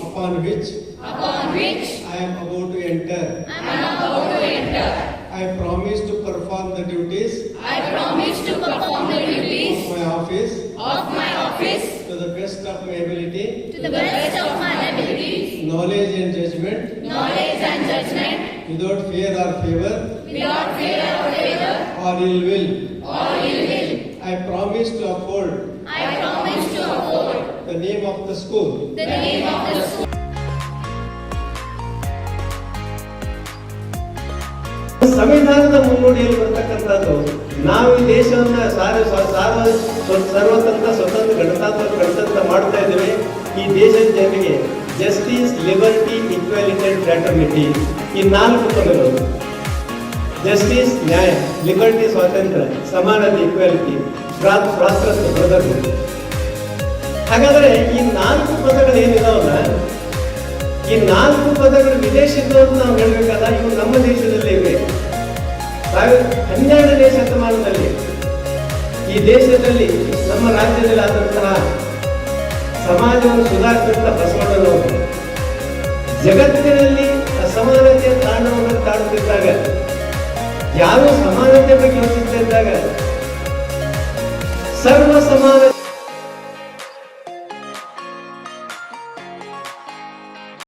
upon which I am about to enter. I promise to perform the duties of my office to the best of my ability, knowledge and judgment, without fear or favor, or ill will. I promise to uphold the name of the school. ಸಂವಿಧಾನದ ಮುನ್ನುಡಿಯಲ್ಲಿ ಬರ್ತಕ್ಕಂಥದ್ದು ನಾವು ಈ ದೇಶವನ್ನ ಸರ್ವತಂತ್ರ ಸ್ವತಂತ್ರ ಗಣತಂತ್ರ ಮಾಡ್ತಾ ಇದ್ದೇವೆ. ಈ ದೇಶದ ಜನರಿಗೆ justice, liberty, equality and fraternity, ಈ 4 ಪದಗಳು. ಜಸ್ಟಿಸ್ ನ್ಯಾಯ, ಲಿಬರ್ಟಿ ಸ್ವಾತಂತ್ರ್ಯ, ಸಮಾನತೆ ಈಕ್ವಾಲಿಟಿ, ಭ್ರಾತೃತ್ವ ಬ್ರದರ್ಹುಡ್. ಹಾಗಾದ್ರೆ ಈ 4 ಪದಗಳು ಏನಿದಾವಲ್ಲ, ಈ 4 ಪದಗಳು ವಿದೇಶದ್ದು ಅಂತ ನಾವು ಹೇಳ್ಬೇಕಲ್ಲ, ಇವು ನಮ್ಮ ದೇಶದಲ್ಲೇ ಇವೆ. 12ನೇ ಶತಮಾನದಲ್ಲಿ ಈ ದೇಶದಲ್ಲಿ ನಮ್ಮ ರಾಜ್ಯದಲ್ಲಿ ಆದಂತಹ ಸಮಾಜವನ್ನು ಸುಧಾರಿಸಿದಂತ ಬಸವಣ್ಣನವರು ಜಗತ್ತಿನಲ್ಲಿ ಅಸಮಾನತೆಯ ತಾಂಡವವನ್ನು ತಾಡುತ್ತಿದ್ದಾಗ, ಯಾರು ಸಮಾನತೆ ಬಗ್ಗೆ ಯೋಚಿಸ್ತಾ ಇದ್ದಾಗ ಸರ್ವ ಸಮಾನತೆ